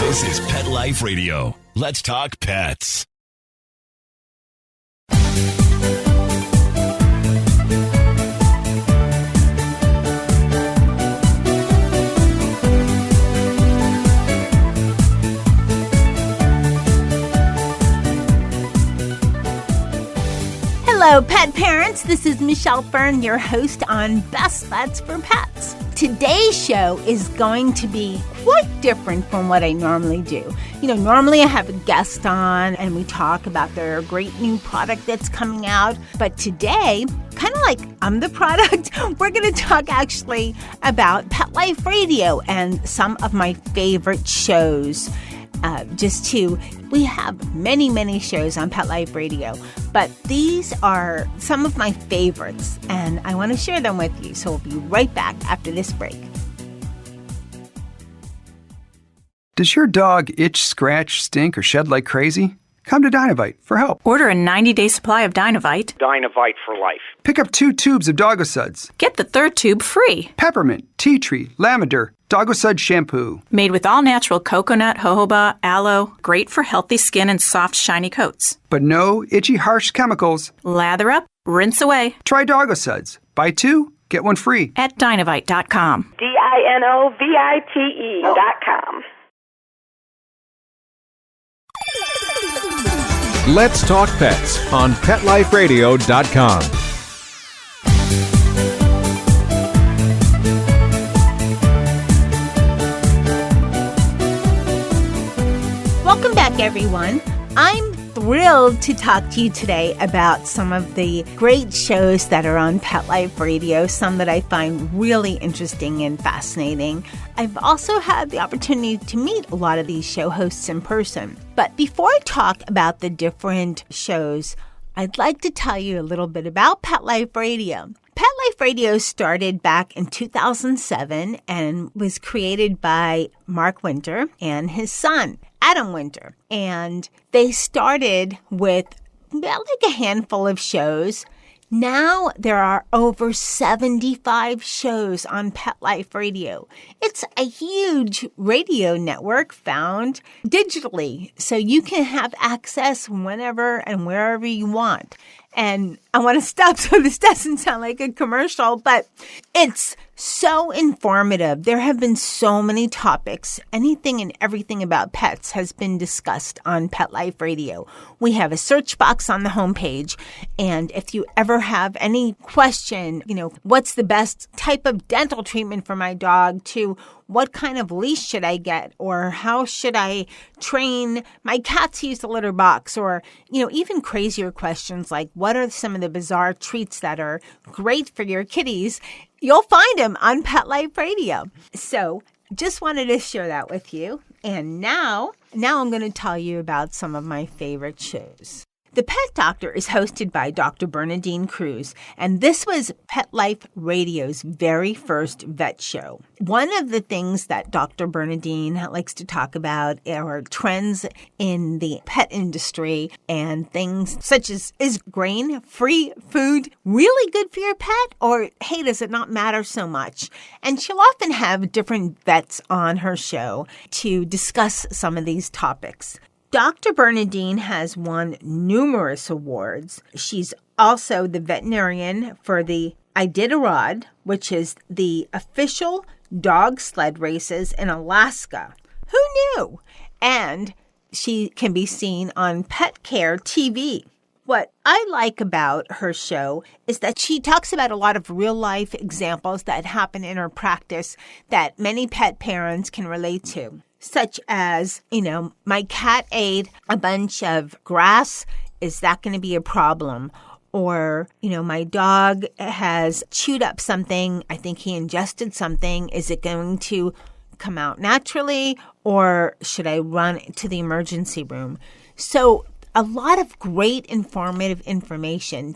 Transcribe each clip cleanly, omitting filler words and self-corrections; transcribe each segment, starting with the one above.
This is Pet Life Radio. Let's talk pets. Hello, pet parents. This is Michelle Fern, your host on Best Bets for Pets. Today's show is going to be quite different from what I normally do. Normally I have a guest on and we talk about their great new product that's coming out. But today, kind of like I'm the product, we're going to talk actually about Pet Life Radio and some of my favorite shows. We have many, many shows on Pet Life Radio, but these are some of my favorites, and I want to share them with you. So we'll be right back after this break. Does your dog itch, scratch, stink, or shed like crazy? Come to Dynovite for help. Order a 90-day supply of Dynovite. Dynovite for life. Pick up 2 tubes of Doggo Suds. Get the 3rd tube free. Peppermint, tea tree, lavender, Doggo Sud shampoo. Made with all-natural coconut, jojoba, aloe. Great for healthy skin and soft, shiny coats. But no itchy, harsh chemicals. Lather up, rinse away. Try Doggo Suds. Buy 2, get 1 free. At Dynovite.com. DINOVITE.com. Let's Talk Pets on PetLifeRadio.com. Welcome back, everyone. I'm thrilled to talk to you today about some of the great shows that are on Pet Life Radio, some that I find really interesting and fascinating. I've also had the opportunity to meet a lot of these show hosts in person. But before I talk about the different shows, I'd like to tell you a little bit about Pet Life Radio. Pet Life Radio started back in 2007 and was created by Mark Winter and his son, Adam Winter. And they started with about like a handful of shows. Now there are over 75 shows on Pet Life Radio. It's a huge radio network found digitally, so you can have access whenever and wherever you want. And I want to stop so this doesn't sound like a commercial, but it's so informative. There have been so many topics. Anything and everything about pets has been discussed on Pet Life Radio. We have a search box on the homepage. And if you ever have any question, what's the best type of dental treatment for my dog, to what kind of leash should I get, or how should I train my cat to use the litter box, or, even crazier questions like what are some of the bizarre treats that are great for your kitties, you'll find them on Pet Life Radio. So just wanted to share that with you. And now I'm going to tell you about some of my favorite shows. The Pet Doctor is hosted by Dr. Bernadine Cruz, and this was Pet Life Radio's very first vet show. One of the things that Dr. Bernadine likes to talk about are trends in the pet industry and things such as, is grain-free food really good for your pet? Or, hey, does it not matter so much? And she'll often have different vets on her show to discuss some of these topics. Dr. Bernadine has won numerous awards. She's also the veterinarian for the Iditarod, which is the official dog sled races in Alaska. Who knew? And she can be seen on Pet Care TV. What I like about her show is that she talks about a lot of real-life examples that happen in her practice that many pet parents can relate to. Such as, my cat ate a bunch of grass. Is that going to be a problem? Or, my dog has chewed up something. I think he ingested something. Is it going to come out naturally? Or should I run to the emergency room? So a lot of great informative information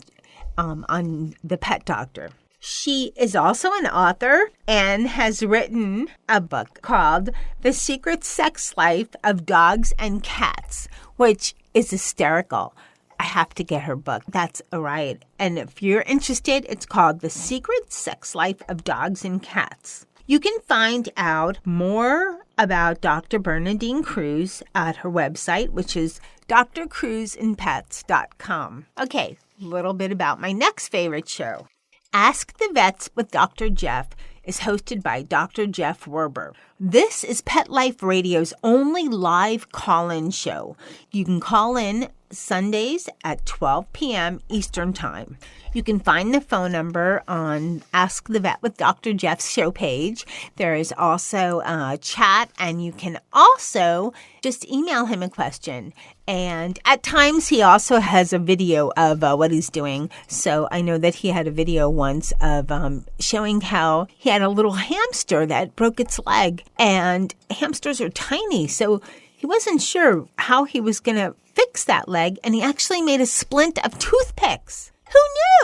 on the Pet Doctor. She is also an author and has written a book called The Secret Sex Life of Dogs and Cats, which is hysterical. I have to get her book. That's a riot. And if you're interested, it's called The Secret Sex Life of Dogs and Cats. You can find out more about Dr. Bernadine Cruz at her website, which is drcruisinpets.com. Okay, a little bit about my next favorite show. Ask the Vets with Dr. Jeff is hosted by Dr. Jeff Werber. This is Pet Life Radio's only live call-in show. You can call in Sundays at 12 p.m. Eastern Time. You can find the phone number on Ask the Vet with Dr. Jeff's show page. There is also a chat, and you can also just email him a question. And at times, he also has a video of what he's doing. So I know that he had a video once of showing how he had a little hamster that broke its leg. And hamsters are tiny, so he wasn't sure how he was going to fix that leg. And he actually made a splint of toothpicks. Who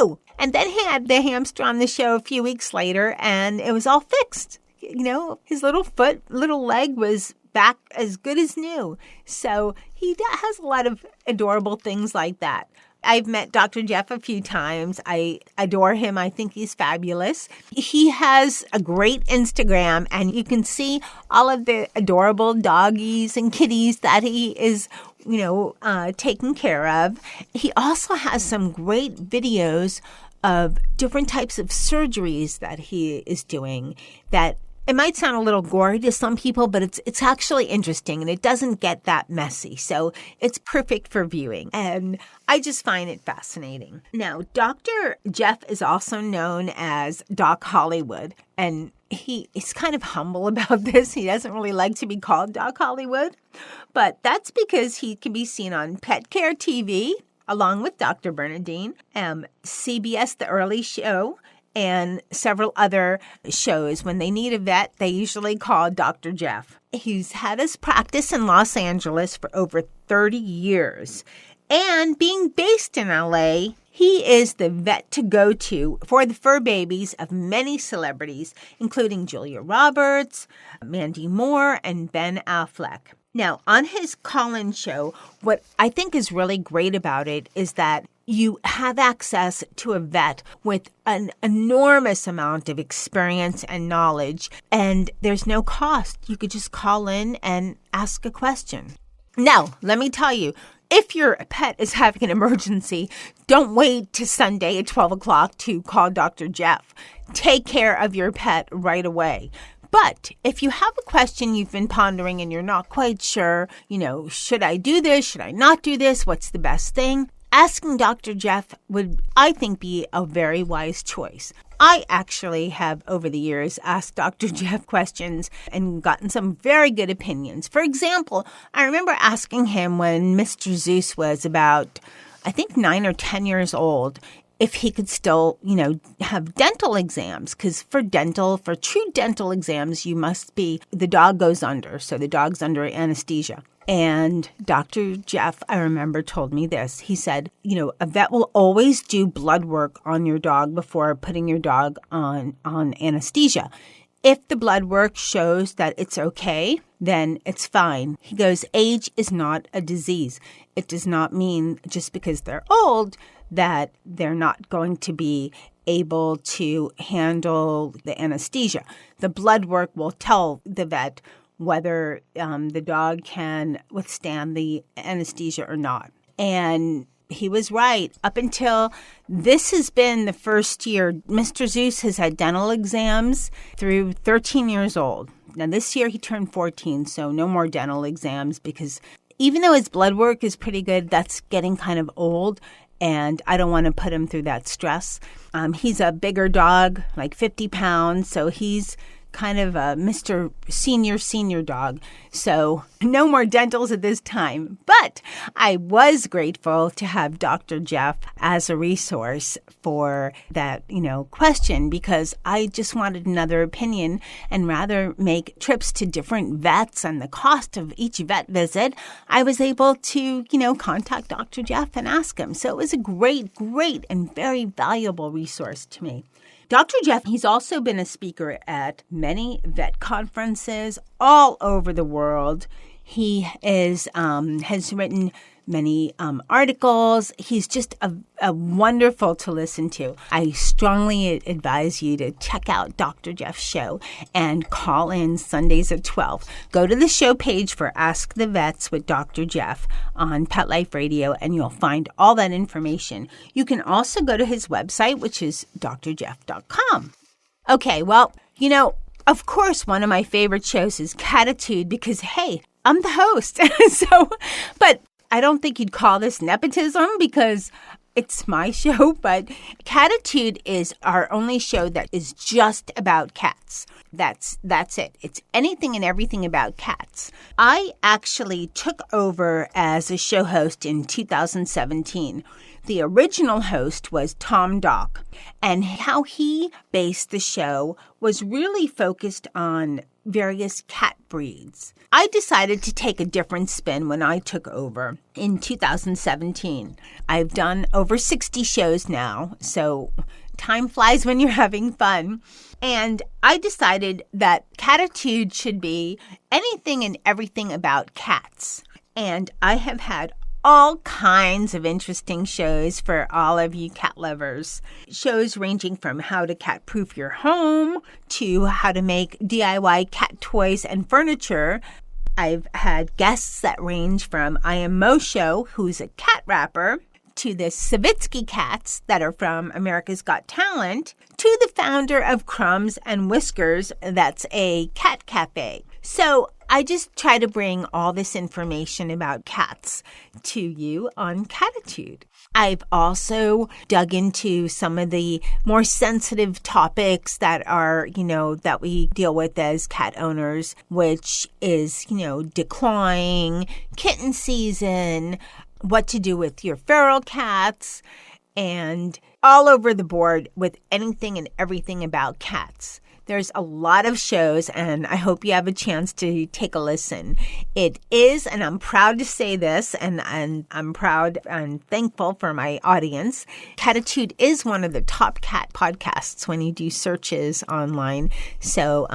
knew? And then he had the hamster on the show a few weeks later, and it was all fixed. You know, his little leg was back as good as new. So he has a lot of adorable things like that. I've met Dr. Jeff a few times. I adore him. I think he's fabulous. He has a great Instagram, and you can see all of the adorable doggies and kitties that he is, taking care of. He also has some great videos of different types of surgeries that he is doing that it might sound a little gory to some people, but it's actually interesting, and it doesn't get that messy. So it's perfect for viewing, and I just find it fascinating. Now, Dr. Jeff is also known as Doc Hollywood, and he is kind of humble about this. He doesn't really like to be called Doc Hollywood, but that's because he can be seen on Pet Care TV, along with Dr. Bernadine, CBS The Early Show, and several other shows. When they need a vet, they usually call Dr. Jeff. He's had his practice in Los Angeles for over 30 years. And being based in LA, he is the vet to go to for the fur babies of many celebrities, including Julia Roberts, Mandy Moore, and Ben Affleck. Now, on his call-in show, what I think is really great about it is that you have access to a vet with an enormous amount of experience and knowledge, and there's no cost. You could just call in and ask a question. Now, let me tell you, if your pet is having an emergency, don't wait to Sunday at 12 o'clock to call Dr. Jeff. Take care of your pet right away. But if you have a question you've been pondering and you're not quite sure, should I do this? Should I not do this? What's the best thing? Asking Dr. Jeff would, I think, be a very wise choice. I actually have, over the years, asked Dr. Jeff questions and gotten some very good opinions. For example, I remember asking him when Mr. Zeus was about, I think, 9 or 10 years old, if he could still, have dental exams. Because for true dental exams, the dog goes under. So the dog's under anesthesia. And Dr. Jeff, I remember, told me this. He said, a vet will always do blood work on your dog before putting your dog on anesthesia. If the blood work shows that it's okay, then it's fine. He goes, age is not a disease. It does not mean just because they're old that they're not going to be able to handle the anesthesia. The blood work will tell the vet whether the dog can withstand the anesthesia or not. And he was right. Up until this has been the first year, Mr. Zeus has had dental exams through 13 years old. Now, this year he turned 14, so no more dental exams, because even though his blood work is pretty good, that's getting kind of old, and I don't want to put him through that stress. He's a bigger dog, like 50 pounds, so he's kind of a Mr. Senior dog. So no more dentals at this time. But I was grateful to have Dr. Jeff as a resource for that, question, because I just wanted another opinion and rather make trips to different vets and the cost of each vet visit. I was able to, contact Dr. Jeff and ask him. So it was a great, and very valuable resource to me. Dr. Jeff, he's also been a speaker at many vet conferences all over the world. He has written many articles. He's just a wonderful to listen to. I strongly advise you to check out Dr. Jeff's show and call in Sundays at 12. Go to the show page for Ask the Vets with Dr. Jeff on Pet Life Radio, and you'll find all that information. You can also go to his website, which is drjeff.com. Okay, well, of course, one of my favorite shows is Catitude because, hey, I'm the host. But I don't think you'd call this nepotism because it's my show, but Catitude is our only show that is just about cats. That's it. It's anything and everything about cats. I actually took over as a show host in 2017. The original host was Tom Dock, and how he based the show was really focused on various cat breeds. I decided to take a different spin when I took over in 2017. I've done over 60 shows now, so time flies when you're having fun. And I decided that Catitude should be anything and everything about cats. And I have had all kinds of interesting shows for all of you cat lovers. Shows ranging from how to cat-proof your home to how to make DIY cat toys and furniture. I've had guests that range from I Am Mosho, who's a cat rapper, to the Savitsky cats that are from America's Got Talent, to the founder of Crumbs and Whiskers, that's a cat cafe. So I just try to bring all this information about cats to you on Catitude. I've also dug into some of the more sensitive topics that are, that we deal with as cat owners, which is, declawing, kitten season, what to do with your feral cats, and all over the board with anything and everything about cats. There's a lot of shows, and I hope you have a chance to take a listen. It is, and I'm proud to say this, and I'm proud and thankful for my audience. Catitude is one of the top cat podcasts when you do searches online. So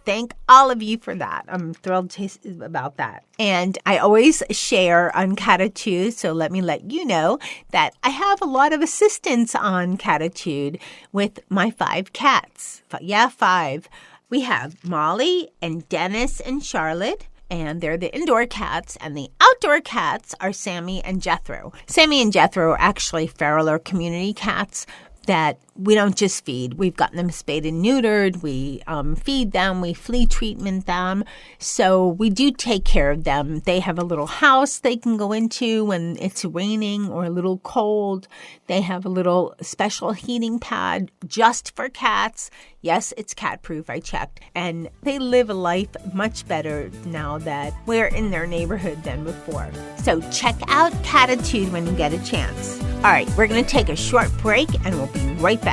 thank all of you for that. I'm thrilled about that. And I always share on Catitude, so let me let you know that I have a lot of assistance on Catitude with my 5 cats. Yeah, 5. We have Molly and Dennis and Charlotte, and they're the indoor cats, and the outdoor cats are Sammy and Jethro. Sammy and Jethro are actually feral or community cats that we don't just feed. We've gotten them spayed and neutered. We feed them. We flea treatment them. So we do take care of them. They have a little house they can go into when it's raining or a little cold. They have a little special heating pad just for cats. Yes, it's cat proof. I checked. And they live a life much better now that we're in their neighborhood than before. So check out Catitude when you get a chance. All right, we're going to take a short break and we'll be right back.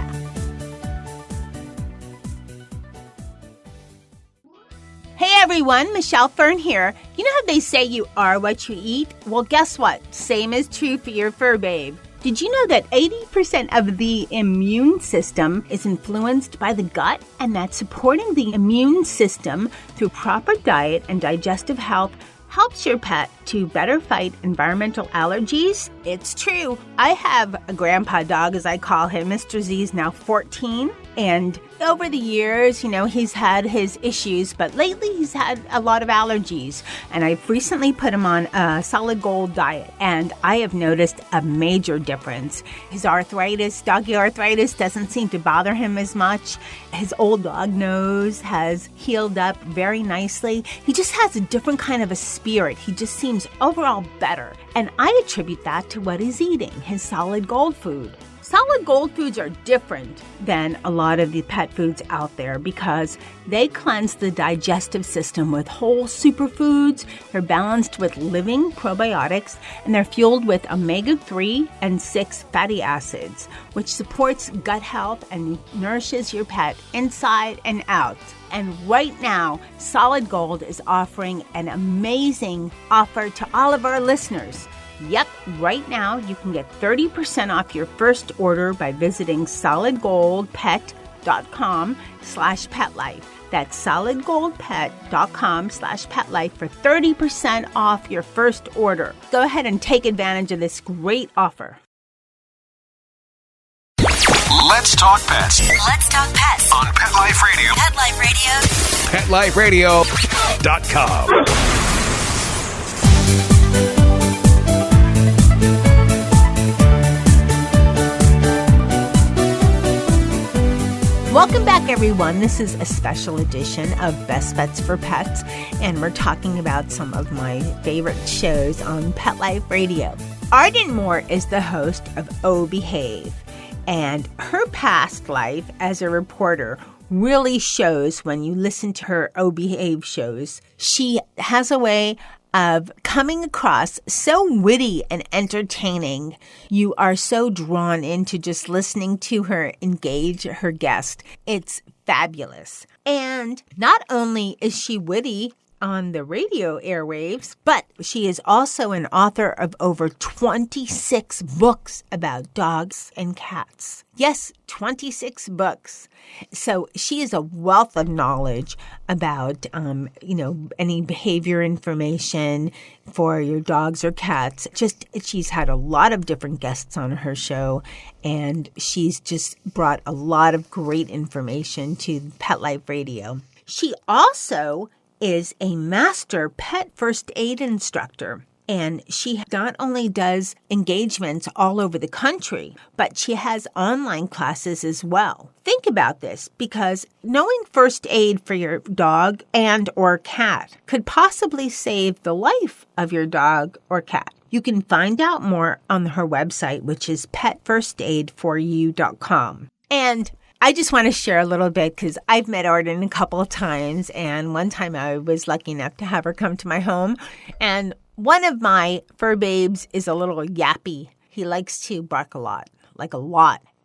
Hey everyone, Michelle Fern here. You know how they say you are what you eat? Well, guess what? Same is true for your fur babe. Did you know that 80% of the immune system is influenced by the gut, and that supporting the immune system through proper diet and digestive health helps your pet to better fight environmental allergies? It's true. I have a grandpa dog, as I call him. Mr. Z is now 14. And over the years, he's had his issues, but lately he's had a lot of allergies. And I've recently put him on a solid gold diet, and I have noticed a major difference. His arthritis, doggy arthritis, doesn't seem to bother him as much. His old dog nose has healed up very nicely. He just has a different kind of a spirit. He just seems overall better. And I attribute that to what he's eating, his solid gold food. Solid gold foods are different than a lot of the pet foods out there because they cleanse the digestive system with whole superfoods, they're balanced with living probiotics, and they're fueled with omega-3 and 6 fatty acids, which supports gut health and nourishes your pet inside and out. And right now, Solid Gold is offering an amazing offer to all of our listeners. Yep, right now you can get 30% off your first order by visiting solidgoldpet.com solidgoldpet.com/petlife. That's solidgoldpet.com/petlife for 30% off your first order. Go ahead and take advantage of this great offer. Let's talk pets Let's talk pets on Pet Life Radio. Pet Life Radio. PetLifeRadio.com. Welcome back, everyone. This is a special edition of Best Bets for Pets, and we're talking about some of my favorite shows on Pet Life Radio. Arden Moore is the host of Oh Behave, and her past life as a reporter really shows when you listen to her Oh Behave shows. She has a way of coming across so witty and entertaining. You are so drawn into just listening to her engage her guest. It's fabulous. And not only is she witty on the radio airwaves, but she is also an author of over 26 books about dogs and cats. Yes, 26 books. So she is a wealth of knowledge about, any behavior information for your dogs or cats. She's had a lot of different guests on her show, and she's just brought a lot of great information to Pet Life Radio. She also is a master pet first aid instructor. And she not only does engagements all over the country, but she has online classes as well. Think about this, because knowing first aid for your dog and or cat could possibly save the life of your dog or cat. You can find out more on her website, which is petfirstaidforyou.com. And I just want to share a little bit, because I've met Arden a couple of times, and one time I was lucky enough to have her come to my home, and one of my fur babes is a little yappy. He likes to bark a lot.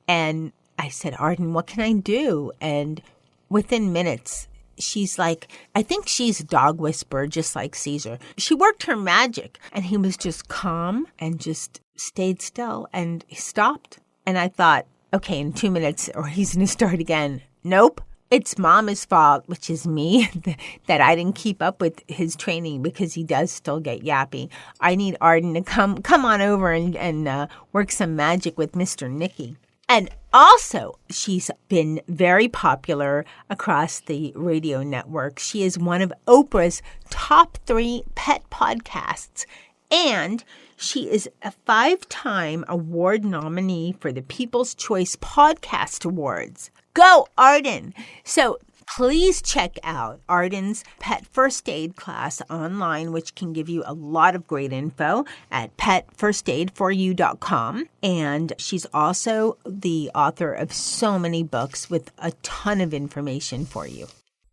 And I said, Arden, what can I do? And within minutes, she's like, I think she's a dog whisperer, just like Caesar. She worked her magic, and he was just calm and just stayed still, and he stopped. And I thought, okay, in 2 minutes, or he's going to start again. Nope. It's Mama's fault, which is me, that I didn't keep up with his training, because he does still get yappy. I need Arden to come on over and work some magic with Mr. Nicky. And also, she's been very popular across the radio network. She is one of Oprah's top 3 pet podcasts. And she is a 5-time award nominee for the People's Choice Podcast Awards. Go, Arden! So please check out Arden's Pet First Aid class online, which can give you a lot of great info at petfirstaidforyou.com. And she's also the author of so many books with a ton of information for you.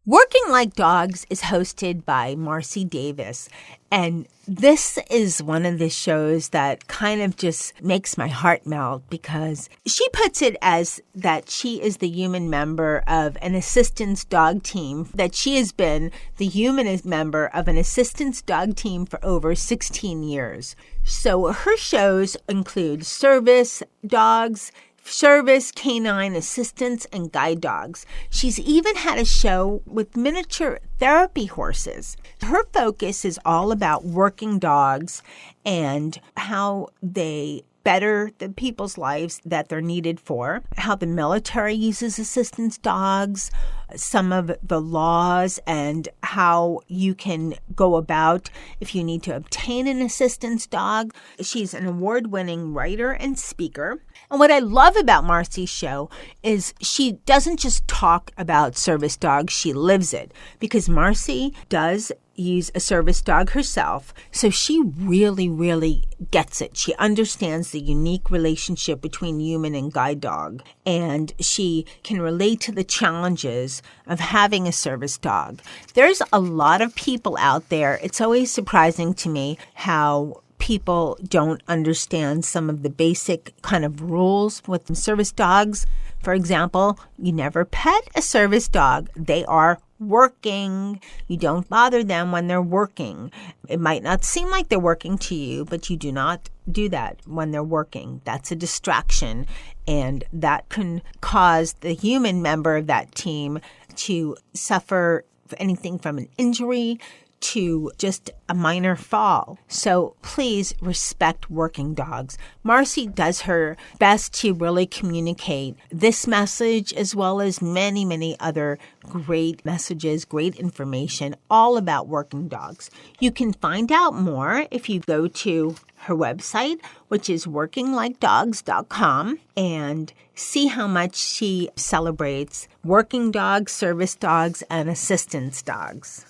Working Like Dogs is hosted by Marcy Davis, and this is one of the shows that kind of just makes my heart melt, because she puts it as that she is the human member of an assistance dog team, that she has been the human member of an assistance dog team for over 16 years. So her shows include service dogs, service, canine assistance, and guide dogs. She's even had a show with miniature therapy horses. Her focus is all about working dogs and how they better the people's lives that they're needed for, how the military uses assistance dogs, some of the laws, and how you can go about if you need to obtain an assistance dog. She's an award-winning writer and speaker. And what I love about Marcy's show is she doesn't just talk about service dogs, she lives it, because Marcy does use a service dog herself, so she really, really gets it. She understands the unique relationship between human and guide dog, and she can relate to the challenges of having a service dog. There's a lot of people out there. It's always surprising to me how people don't understand some of the basic kind of rules with service dogs. For example, you never pet a service dog. They are working. You don't bother them when they're working. It might not seem like they're working to you, but you do not do that when they're working. That's a distraction. and that can cause the human member of that team to suffer anything from an injury to just a minor fall. So please respect working dogs. Marcy does her best to really communicate this message as well as many, many other great messages, great information all about working dogs. You can find out more if you go to her website, which is workinglikedogs.com, and see how much she celebrates working dogs, service dogs, and assistance dogs.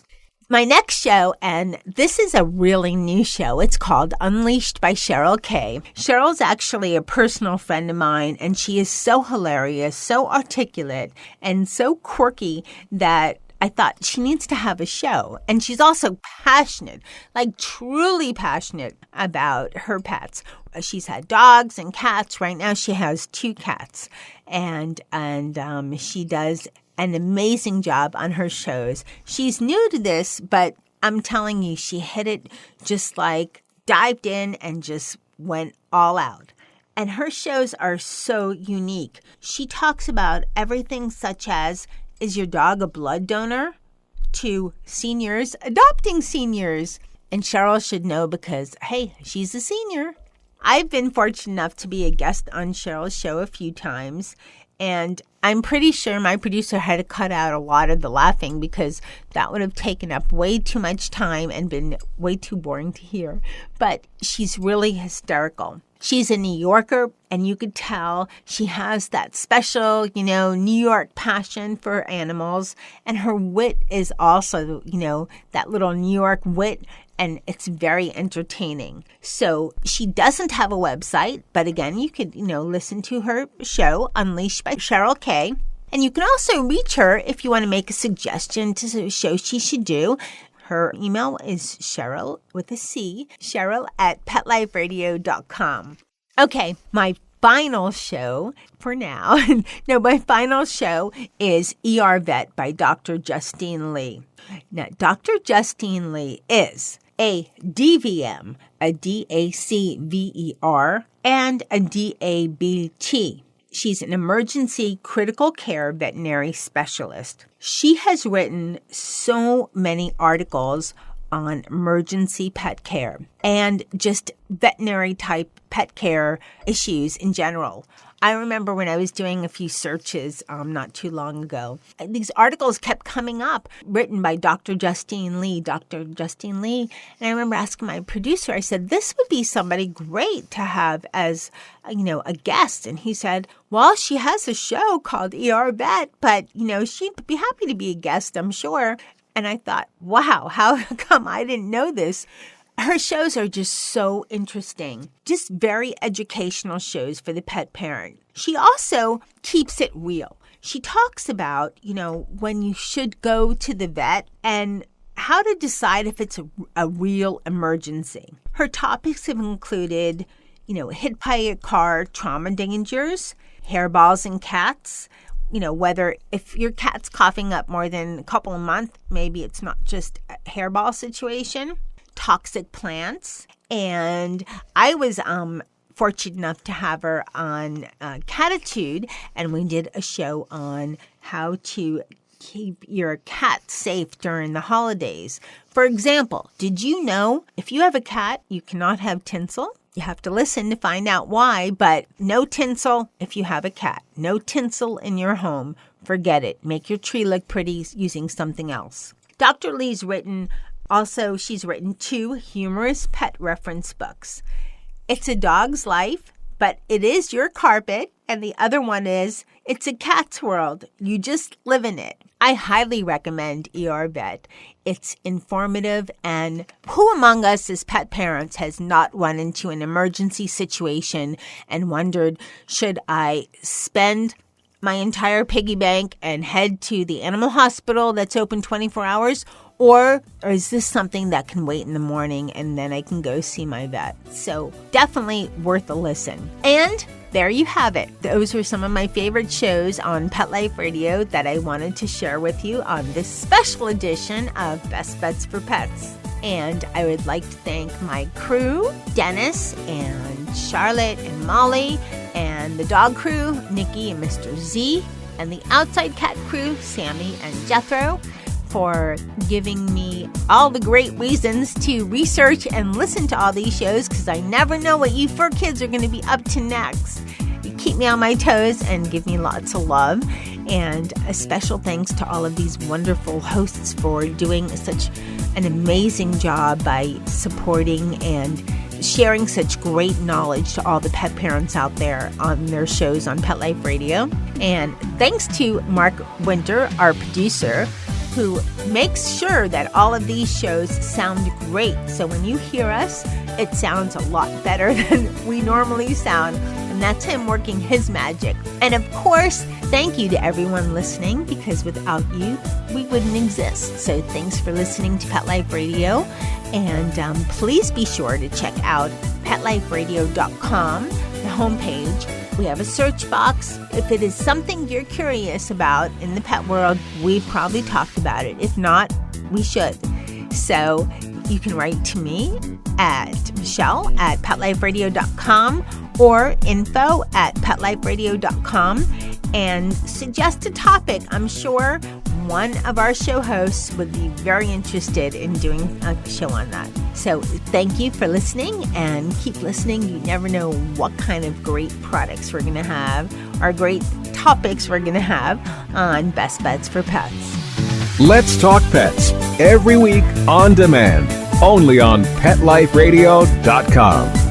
My next show, and this is a really new show, it's called Unleashed by Cheryl Kay. Cheryl's actually a personal friend of mine, and she is so hilarious, so articulate, and so quirky that I thought she needs to have a show. And she's also passionate, like truly passionate about her pets. She's had dogs and cats. Right now she has 2 cats, and she does an amazing job on her shows. She's new to this, but I'm telling you, she hit it just like dived in and just went all out. And her shows are so unique. She talks about everything such as, is your dog a blood donor? To seniors adopting seniors. And Cheryl should know because, hey, she's a senior. I've been fortunate enough to be a guest on Cheryl's show a few times. And I'm pretty sure my producer had to cut out a lot of the laughing because that would have taken up way too much time and been way too boring to hear. But she's really hysterical. She's a New Yorker, and you could tell she has that special, New York passion for animals. And her wit is also, that little New York wit, and it's very entertaining. So she doesn't have a website, but again, you could, listen to her show, Unleashed by Cheryl Kay. And you can also reach her if you want to make a suggestion to a show she should do. Her email is Cheryl with a C, Cheryl@PetLifeRadio.com. Okay, my final show for now. My final show is ER Vet by Dr. Justine Lee. Now, Dr. Justine Lee is a DVM, a DACVER, and a DABT. She's an emergency critical care veterinary specialist. She has written so many articles on emergency pet care and just veterinary type pet care issues in general. I remember when I was doing a few searches not too long ago, these articles kept coming up written by Dr. Justine Lee. And I remember asking my producer, I said, this would be somebody great to have as, a guest. And he said, well, she has a show called ER Vet, but, she'd be happy to be a guest, I'm sure. And I thought, wow, how come I didn't know this? Her shows are just so interesting, just very educational shows for the pet parent. She also keeps it real. She talks about, when you should go to the vet and how to decide if it's a real emergency. Her topics have included, hit by a car, trauma dangers, hairballs in cats, whether if your cat's coughing up more than a couple of months, maybe it's not just a hairball situation. Toxic plants. And I was fortunate enough to have her on Catitude, and we did a show on how to keep your cat safe during the holidays. For example, did you know if you have a cat, you cannot have tinsel? You have to listen to find out why, but no tinsel if you have a cat. No tinsel in your home. Forget it. Make your tree look pretty using something else. Dr. Lee's she's written 2 humorous pet reference books. It's a Dog's Life, but it is your carpet. And the other one is It's a Cat's World. You just live in it. I highly recommend ER Vet. It's informative, and who among us as pet parents has not run into an emergency situation and wondered, should I spend my entire piggy bank and head to the animal hospital that's open 24 hours? Or is this something that can wait in the morning and then I can go see my vet? So definitely worth a listen. And there you have it. Those were some of my favorite shows on Pet Life Radio that I wanted to share with you on this special edition of Best Bets for Pets. And I would like to thank my crew, Dennis and Charlotte and Molly and and the dog crew, Nikki and Mr. Z, and the outside cat crew, Sammy and Jethro, for giving me all the great reasons to research and listen to all these shows, because I never know what you fur kids are going to be up to next. You keep me on my toes and give me lots of love. And a special thanks to all of these wonderful hosts for doing such an amazing job by supporting and sharing such great knowledge to all the pet parents out there on their shows on Pet Life Radio. And thanks to Mark Winter, our producer, who makes sure that all of these shows sound great. So when you hear us, it sounds a lot better than we normally sound. And that's him working his magic. And of course, thank you to everyone listening, because without you, we wouldn't exist. So thanks for listening to Pet Life Radio. And please be sure to check out PetLifeRadio.com, the homepage. We have a search box. If it is something you're curious about in the pet world, we've probably talked about it. If not, we should. So you can write to me at Michelle@PetLifeRadio.com or info@PetLifeRadio.com and suggest a topic. I'm sure one of our show hosts would be very interested in doing a show on that. So thank you for listening, and keep listening. You never know what kind of great products we're going to have, or great topics we're going to have on Best Beds for Pets. Let's Talk Pets, every week on demand, only on PetLifeRadio.com.